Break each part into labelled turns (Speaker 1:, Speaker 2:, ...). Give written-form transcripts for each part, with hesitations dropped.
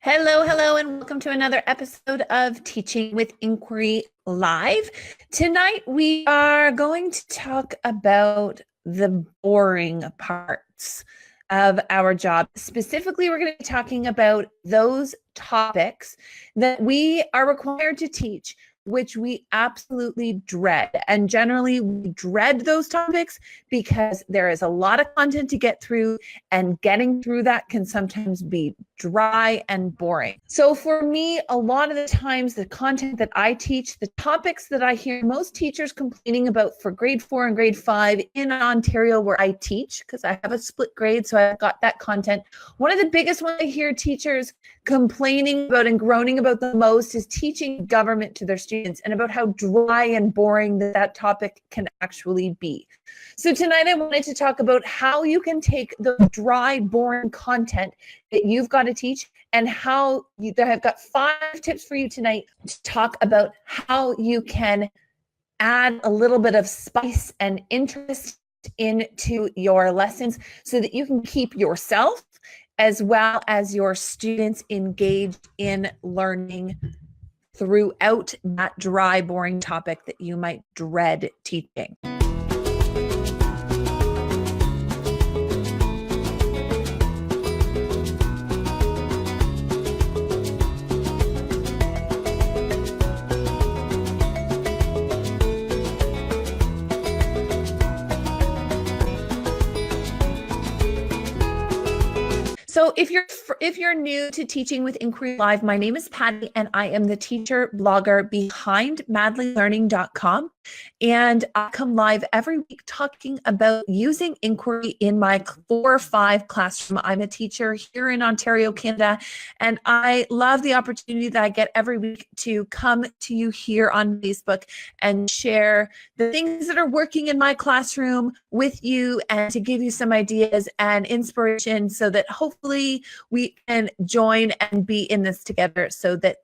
Speaker 1: Hello, hello, and welcome to another episode of Teaching with Inquiry Live. Tonight, we are going to talk about the boring parts of our job. Specifically, we're going to be talking about those topics that we are required to teach, which we absolutely dread. And generally, we dread those topics because there is a lot of content to get through, and getting through that can sometimes be dry and boring. So for me, a lot of the times, the content that I teach, the topics that I hear most teachers complaining about for grade 4 and grade 5 in Ontario where I teach, because I have a split grade, so I've got that content. One of the biggest ones I hear teachers complaining about and groaning about the most is teaching government to their students, and about how dry and boring that topic can actually be. So tonight I wanted to talk about how you can take the dry, boring content that you've got to teach, and how I've got 5 tips for you tonight to talk about how you can add a little bit of spice and interest into your lessons so that you can keep yourself as well as your students engaged in learning throughout that dry, boring topic that you might dread teaching. So if you're new to Teaching with Inquiry Live, my name is Patty, and I am the teacher blogger behind madlylearning.com. And I come live every week talking about using inquiry in my 4-5 classroom. I'm a teacher here in Ontario, Canada, and I love the opportunity that I get every week to come to you here on Facebook and share the things that are working in my classroom with you, and to give you some ideas and inspiration so that hopefully we can join and be in this together, so that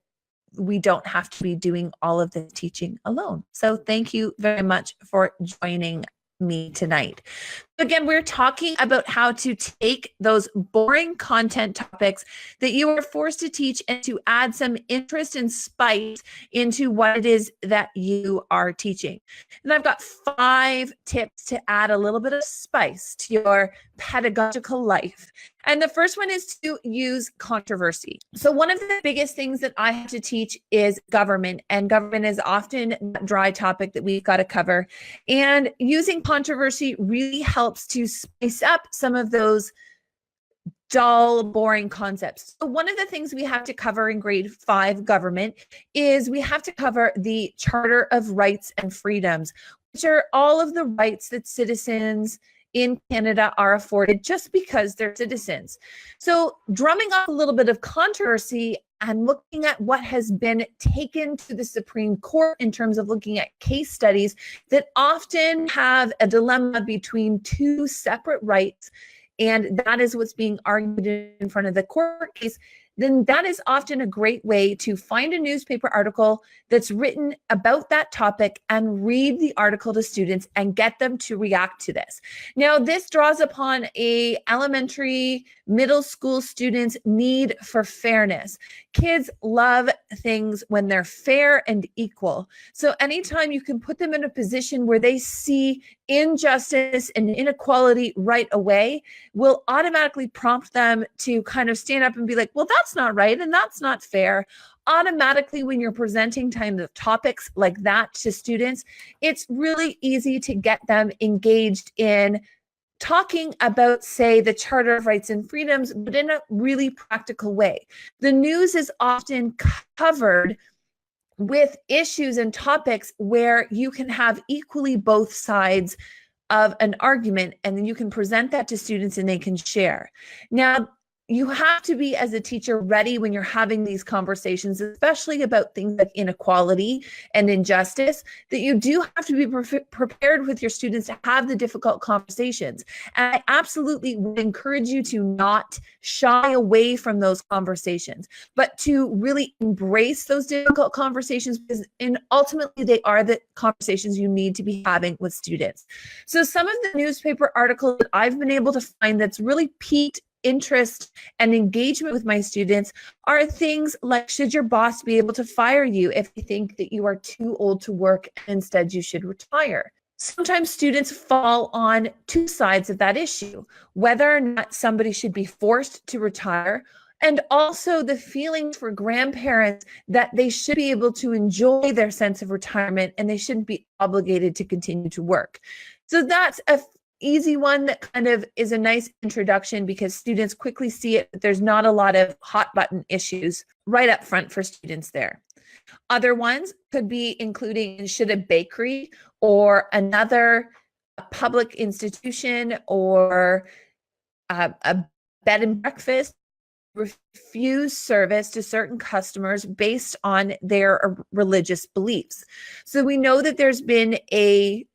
Speaker 1: we don't have to be doing all of the teaching alone. So thank you very much for joining me tonight. Again, we're talking about how to take those boring content topics that you are forced to teach and to add some interest and spice into what it is that you are teaching. And I've got 5 tips to add a little bit of spice to your pedagogical life. And the first one is to use controversy. So one of the biggest things that I have to teach is government, and government is often a dry topic that we've got to cover. And using controversy really helps to spice up some of those dull, boring concepts. So one of the things we have to cover in grade 5 government is we have to cover the Charter of Rights and Freedoms, which are all of the rights that citizens in Canada are afforded just because they're citizens. So drumming up a little bit of controversy and looking at what has been taken to the Supreme Court in terms of looking at case studies that often have a dilemma between 2 separate rights, and that is what's being argued in front of the court case, then that is often a great way to find a newspaper article that's written about that topic and read the article to students and get them to react to this. Now, this draws upon a elementary, middle school students' need for fairness. Kids love things when they're fair and equal. So anytime you can put them in a position where they see injustice and inequality right away, will automatically prompt them to kind of stand up and be like, well, that's not right and that's not fair. Automatically, when you're presenting kind of topics like that to students, it's really easy to get them engaged in talking about, say, the Charter of Rights and Freedoms, but in a really practical way. The news is often covered with issues and topics where you can have equally both sides of an argument, and then you can present that to students and they can share. Now, you have to be, as a teacher, ready when you're having these conversations, especially about things like inequality and injustice, that you do have to be prepared with your students to have the difficult conversations. And I absolutely would encourage you to not shy away from those conversations, but to really embrace those difficult conversations, because ultimately they are the conversations you need to be having with students. So some of the newspaper articles that I've been able to find that's really piqued interest and engagement with my students are things like, should your boss be able to fire you if they think that you are too old to work and instead you should retire? Sometimes students fall on two sides of that issue, whether or not somebody should be forced to retire, and also the feeling for grandparents that they should be able to enjoy their sense of retirement and they shouldn't be obligated to continue to work. So that's a easy one that kind of is a nice introduction because students quickly see it. There's not a lot of hot button issues right up front for students there. Other ones could be including, should a bakery or another public institution or a bed and breakfast refuse service to certain customers based on their religious beliefs? So we know that there's been a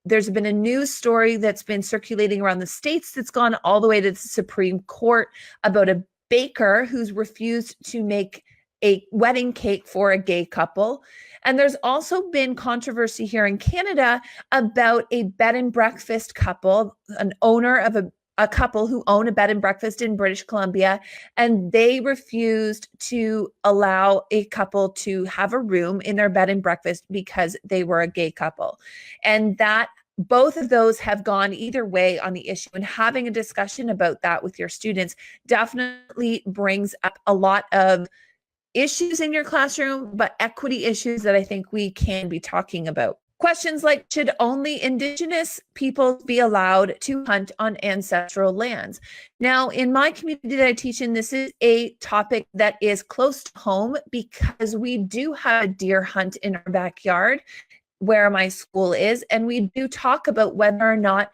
Speaker 1: news story that's been circulating around the States that's gone all the way to the Supreme Court about a baker who's refused to make a wedding cake for a gay couple. And there's also been controversy here in Canada about a bed and breakfast couple, an owner of a couple who own a bed and breakfast in British Columbia, and they refused to allow a couple to have a room in their bed and breakfast because they were a gay couple. And that both of those have gone either way on the issue, and having a discussion about that with your students definitely brings up a lot of issues in your classroom, but equity issues that I think we can be talking about. Questions like, should only Indigenous people be allowed to hunt on ancestral lands? Now, in my community that I teach in, this is a topic that is close to home because we do have a deer hunt in our backyard where my school is, and we do talk about whether or not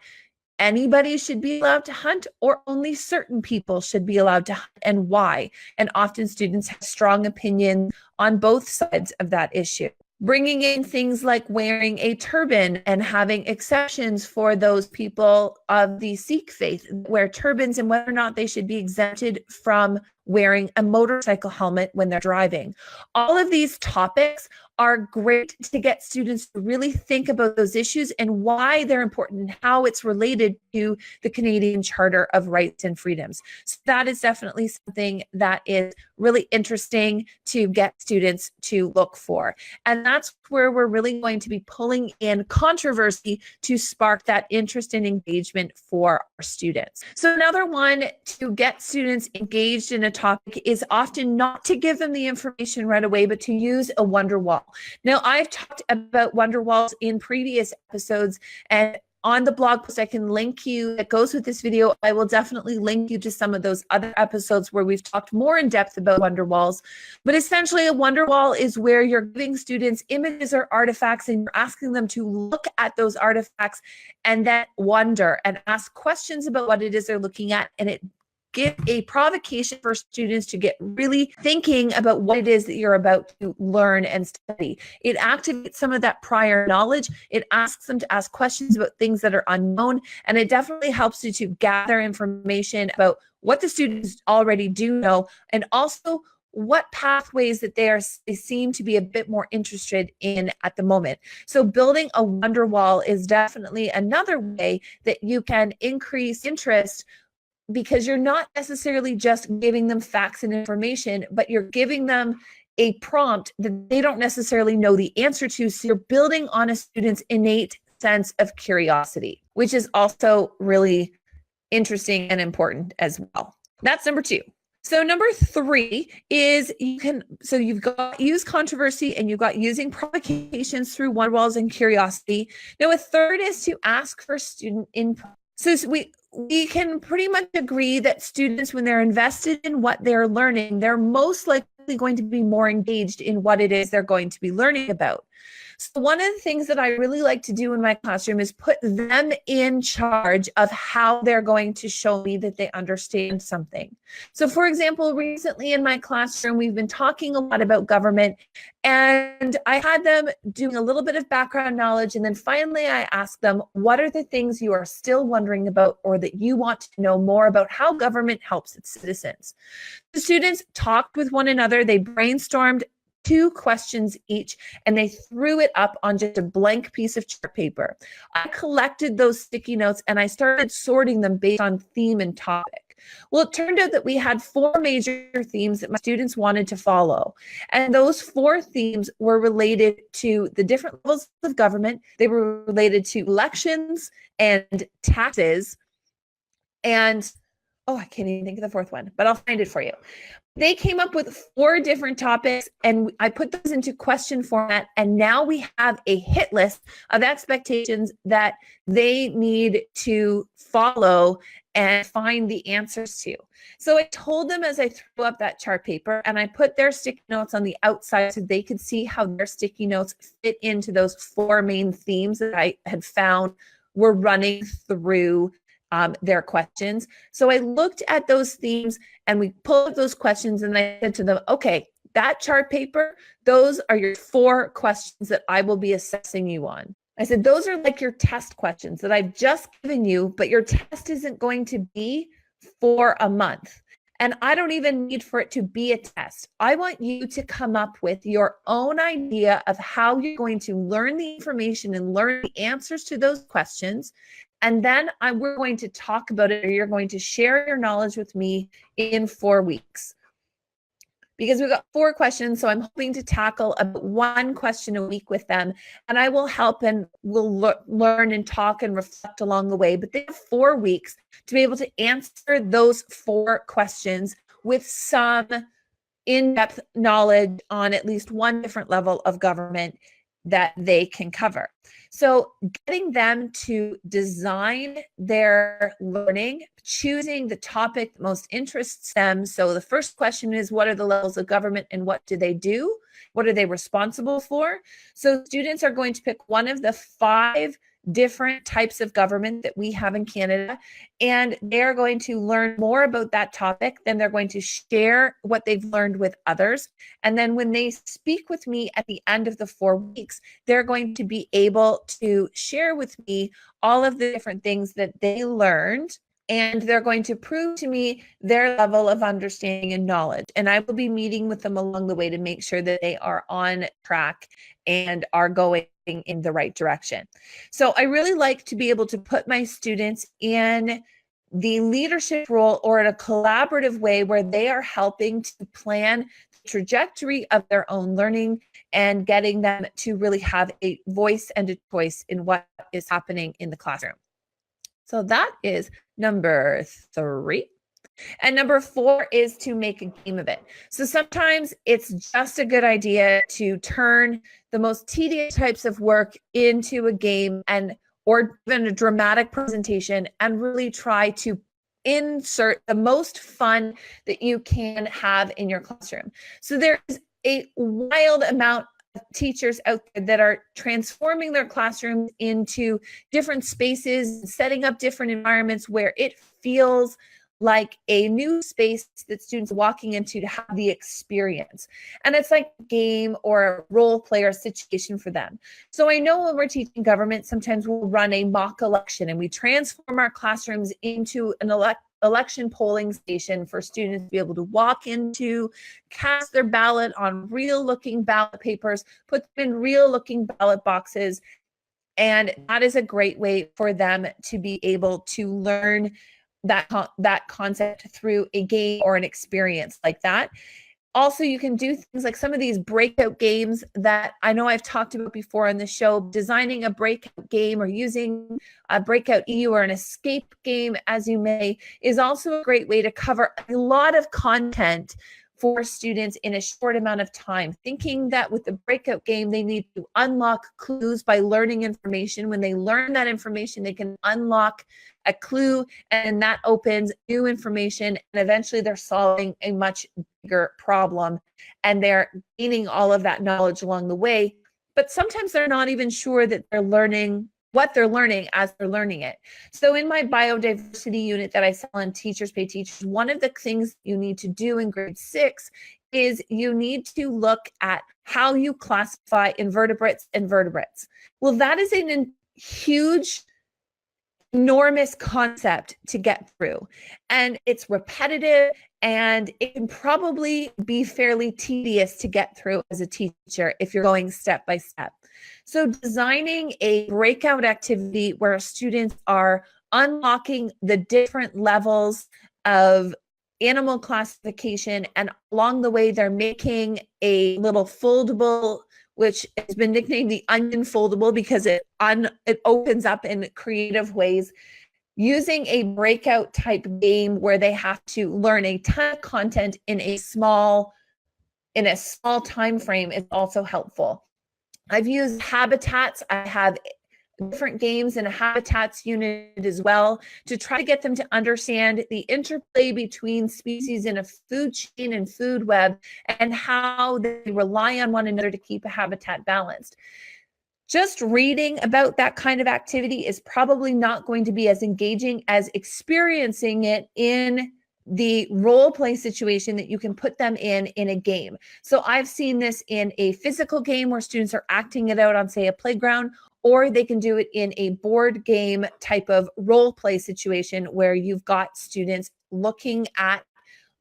Speaker 1: anybody should be allowed to hunt or only certain people should be allowed to hunt and why. And often students have strong opinions on both sides of that issue. Bringing in things like wearing a turban and having exceptions for those people of the Sikh faith wear turbans, and whether or not they should be exempted from wearing a motorcycle helmet when they're driving. All of these topics are great to get students to really think about those issues and why they're important and how it's related to the Canadian Charter of Rights and Freedoms. So that is definitely something that is really interesting to get students to look for. And that's where we're really going to be pulling in controversy to spark that interest and engagement for our students. So another one to get students engaged in a topic is often not to give them the information right away, but to use a Wonderwall. Now, I've talked about Wonderwalls in previous episodes, and on the blog post I can link you that goes with this video. I will definitely link you to some of those other episodes where we've talked more in depth about Wonderwalls. But essentially, a Wonderwall is where you're giving students images or artifacts and you're asking them to look at those artifacts and then wonder and ask questions about what it is they're looking at, and it give a provocation for students to get really thinking about what it is that you're about to learn and study. It activates some of that prior knowledge. It asks them to ask questions about things that are unknown, and it definitely helps you to gather information about what the students already do know, and also what pathways that they seem to be a bit more interested in at the moment. So building a Wonderwall is definitely another way that you can increase interest, because you're not necessarily just giving them facts and information, but you're giving them a prompt that they don't necessarily know the answer to. So you're building on a student's innate sense of curiosity, which is also really interesting and important as well. That's number 2. So number 3 is you've got use controversy and you've got using provocations through Wonderwalls and curiosity. Now a third is to ask for student input. So we can pretty much agree that students, when they're invested in what they're learning, they're most likely going to be more engaged in what it is they're going to be learning about. So one of the things that I really like to do in my classroom is put them in charge of how they're going to show me that they understand something. So for example, recently in my classroom, we've been talking a lot about government, and I had them doing a little bit of background knowledge, and then finally I asked them, what are the things you are still wondering about or that you want to know more about how government helps its citizens? The students talked with one another, they brainstormed 2 questions each, and they threw it up on just a blank piece of chart paper. I collected those sticky notes and I started sorting them based on theme and topic. Well, it turned out that we had 4 major themes that my students wanted to follow. And those 4 themes were related to the different levels of government. They were related to elections and taxes. And, oh, I can't even think of the 4th one, but I'll find it for you. They came up with 4 different topics, and I put those into question format. And now we have a hit list of expectations that they need to follow and find the answers to. So I told them as I threw up that chart paper, and I put their sticky notes on the outside so they could see how their sticky notes fit into those 4 main themes that I had found were running through their questions. So I looked at those themes and we pulled up those questions, and I said to them, okay, that chart paper, those are your 4 questions that I will be assessing you on. I said, those are like your test questions that I've just given you, but your test isn't going to be for a month. And I don't even need for it to be a test. I want you to come up with your own idea of how you're going to learn the information and learn the answers to those questions. And then we're going to talk about it, or you're going to share your knowledge with me in 4 weeks. Because we've got 4 questions, so I'm hoping to tackle about 1 question a week with them. And I will help, and we'll learn and talk and reflect along the way. But they have 4 weeks to be able to answer those 4 questions with some in-depth knowledge on at least one different level of government that they can cover. So getting them to design their learning, choosing the topic that most interests them. So the first question is, what are the levels of government and what do they do? What are they responsible for? So students are going to pick one of the 5 different types of government that we have in Canada, and they're going to learn more about that topic. Then they're going to share what they've learned with others. And then when they speak with me at the end of the 4 weeks, they're going to be able to share with me all of the different things that they learned, and they're going to prove to me their level of understanding and knowledge. And I will be meeting with them along the way to make sure that they are on track and are going in the right direction. So I really like to be able to put my students in the leadership role or in a collaborative way where they are helping to plan the trajectory of their own learning and getting them to really have a voice and a choice in what is happening in the classroom. So that is number 3. And number 4 is to make a game of it. So sometimes it's just a good idea to turn the most tedious types of work into a game, or even a dramatic presentation, and really try to insert the most fun that you can have in your classroom. So there's a wild amount of teachers out there that are transforming their classrooms into different spaces, setting up different environments where it feels like a new space that students are walking into to have the experience. And it's like a game or a role player situation for them. So I know when we're teaching government, sometimes we'll run a mock election and we transform our classrooms into an election polling station for students to be able to walk into, cast their ballot on real looking ballot papers, put them in real looking ballot boxes. And that is a great way for them to be able to learn that concept through a game or an experience like that. Also, you can do things like some of these breakout games that I know I've talked about before on the show. Designing a breakout game or using a breakout EU or an escape game, as you may, is also a great way to cover a lot of content for students in a short amount of time. Thinking that with the breakout game, they need to unlock clues by learning information. When they learn that information, they can unlock a clue, and that opens new information, and eventually they're solving a much bigger problem, and they're gaining all of that knowledge along the way. But sometimes they're not even sure that they're learning what they're learning as they're learning it. So in my biodiversity unit that I sell on Teachers Pay Teachers, one of the things you need to do in grade 6 is you need to look at how you classify invertebrates and vertebrates. Well, that is a huge, enormous concept to get through, and it's repetitive, and it can probably be fairly tedious to get through as a teacher if you're going step by step. So designing a breakout activity where students are unlocking the different levels of animal classification, and along the way they're making a little foldable, which has been nicknamed the onion foldable because it opens up in creative ways, using a breakout type game where they have to learn a ton of content in a small time frame is also helpful. I've used habitats. I have different games in a habitats unit as well to try to get them to understand the interplay between species in a food chain and food web and how they rely on one another to keep a habitat balanced. Just reading about that kind of activity is probably not going to be as engaging as experiencing it in the role play situation that you can put them in a game. So I've seen this in a physical game where students are acting it out on, say, a playground, or they can do it in a board game type of role play situation where you've got students looking at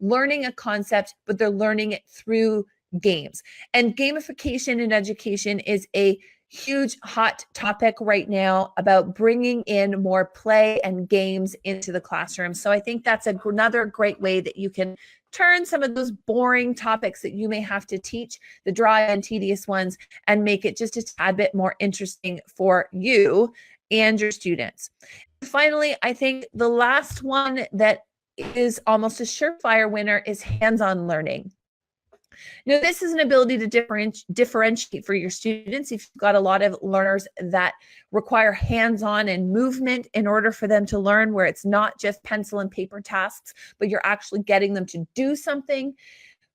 Speaker 1: learning a concept, but they're learning it through games. And gamification in education is a huge hot topic right now about bringing in more play and games into the classroom. So I think that's another great way that you can turn some of those boring topics that you may have to teach, the dry and tedious ones, and make it just a tad bit more interesting for you and your students. Finally, I think the last one that is almost a surefire winner is hands-on learning. Now, this is an ability to differentiate for your students. If you've got a lot of learners that require hands-on and movement in order for them to learn, where it's not just pencil and paper tasks, but you're actually getting them to do something.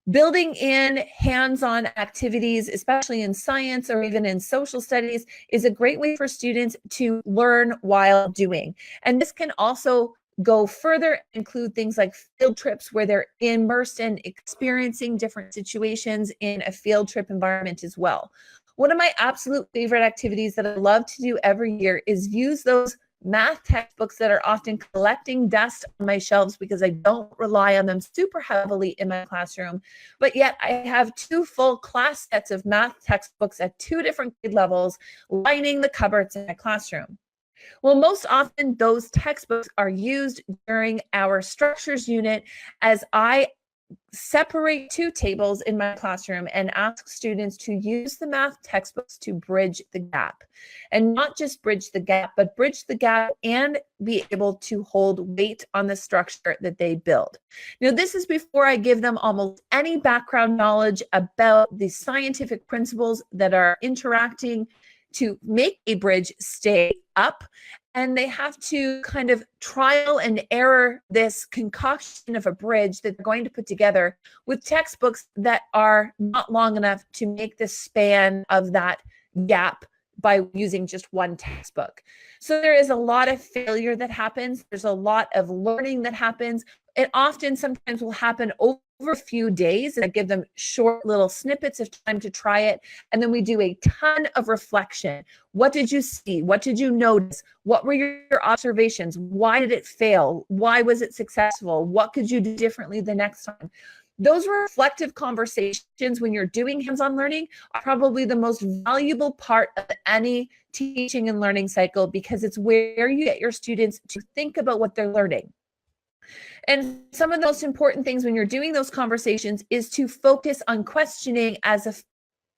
Speaker 1: Building in hands-on activities, especially in science or even in social studies, is a great way for students to learn while doing. And this can also go further, include things like field trips where they're immersed in experiencing different situations in a field trip environment as well. One of my absolute favorite activities that I love to do every year is use those math textbooks that are often collecting dust on my shelves because I don't rely on them super heavily in my classroom, but yet I have 2 full class sets of math textbooks at 2 different grade levels lining the cupboards in my classroom. Well, most often those textbooks are used during our structures unit as I separate 2 tables in my classroom and ask students to use the math textbooks to bridge the gap. And not just bridge the gap, but bridge the gap and be able to hold weight on the structure that they build. Now, this is before I give them almost any background knowledge about the scientific principles that are interacting to make a bridge stay up, and they have to kind of trial and error this concoction of a bridge that they're going to put together with textbooks that are not long enough to make the span of that gap by using just one textbook. So there is a lot of failure that happens. There's a lot of learning that happens. It often sometimes will happen over a few days, and I give them short little snippets of time to try it. And then we do a ton of reflection. What did you see? What did you notice? What were your observations? Why did it fail? Why was it successful? What could you do differently the next time? Those reflective conversations when you're doing hands-on learning are probably the most valuable part of any teaching and learning cycle, because it's where you get your students to think about what they're learning. And some of the most important things when you're doing those conversations is to focus on questioning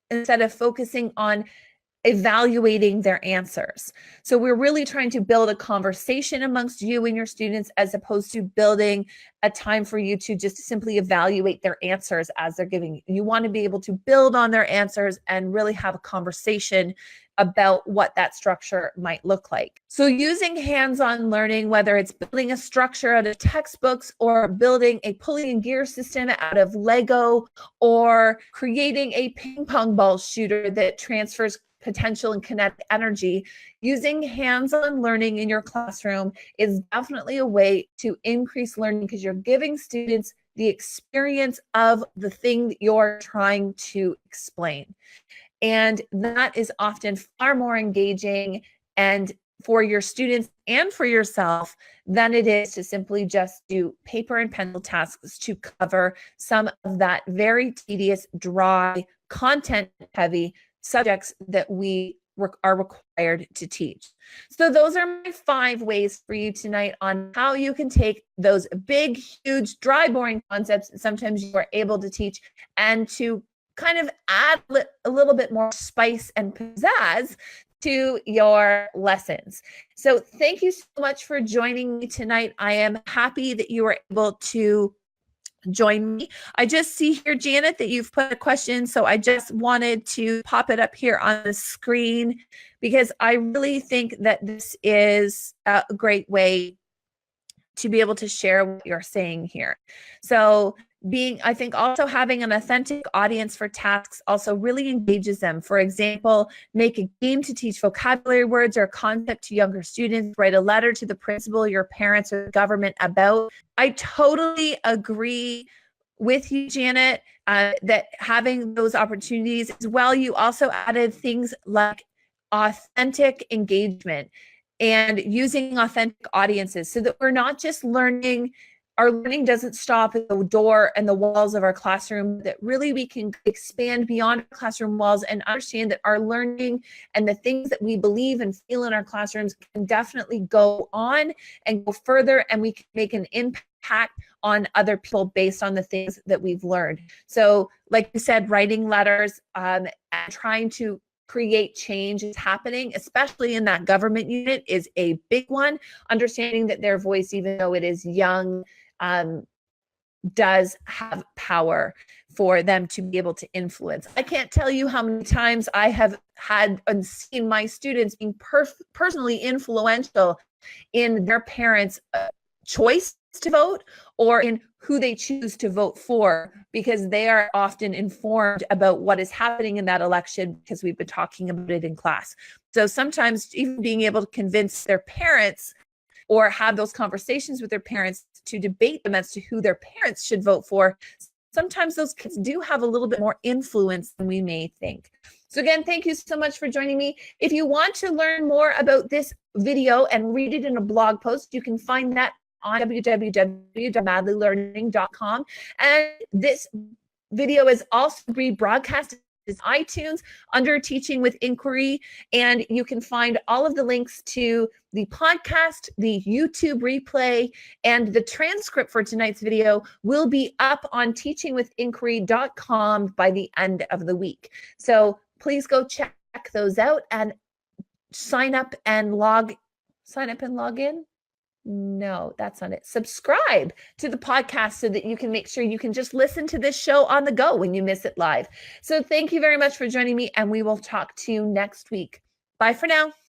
Speaker 1: instead of focusing on evaluating their answers. So we're really trying to build a conversation amongst you and your students, as opposed to building a time for you to just simply evaluate their answers as they're giving. You want to be able to build on their answers and really have a conversation about what that structure might look like. So using hands-on learning, whether it's building a structure out of textbooks or building a pulling and gear system out of Lego, or creating a ping pong ball shooter that transfers potential and kinetic energy, using hands-on learning in your classroom is definitely a way to increase learning, because you're giving students the experience of the thing that you're trying to explain. And that is often far more engaging and for your students and for yourself than it is to simply just do paper and pencil tasks to cover some of that very tedious, dry, content-heavy subjects that we are required to teach. So those are my 5 ways for you tonight on how you can take those big, huge, dry, boring concepts that sometimes you are able to teach and to kind of add a little bit more spice and pizzazz to your lessons. So thank you so much for joining me tonight. I am happy that you were able to join me. I just see here, Janet, that you've put a question. So I just wanted to pop it up here on the screen because I really think that this is a great way to be able to share what you're saying here. So I think also having an authentic audience for tasks also really engages them. For example, make a game to teach vocabulary words or concept to younger students, write a letter to the principal, your parents, or the government about. I totally agree with you, Janet, that having those opportunities as well. You also added things like authentic engagement and using authentic audiences so that we're not just learning. Our learning doesn't stop at the door and the walls of our classroom, that really we can expand beyond our classroom walls and understand that our learning and the things that we believe and feel in our classrooms can definitely go on and go further, and we can make an impact on other people based on the things that we've learned. So like you said, writing letters and trying to create change is happening, especially in that government unit, is a big one. Understanding that their voice, even though it is young, does have power for them to be able to influence. I can't tell you how many times I have had and seen my students being personally influential in their parents' choice to vote or in who they choose to vote for, because they are often informed about what is happening in that election because we've been talking about it in class. So sometimes even being able to convince their parents or have those conversations with their parents to debate them as to who their parents should vote for, sometimes those kids do have a little bit more influence than we may think. So again, thank you so much for joining me. If you want to learn more about this video and read it in a blog post, you can find that on www.madlylearning.com. And this video is also rebroadcast as iTunes under Teaching with Inquiry. And you can find all of the links to the podcast, the YouTube replay, and the transcript for tonight's video will be up on teachingwithinquiry.com by the end of the week. So please go check those out and sign up and log in. No, that's not it. Subscribe to the podcast so that you can make sure you can just listen to this show on the go when you miss it live. So thank you very much for joining me, and we will talk to you next week. Bye for now.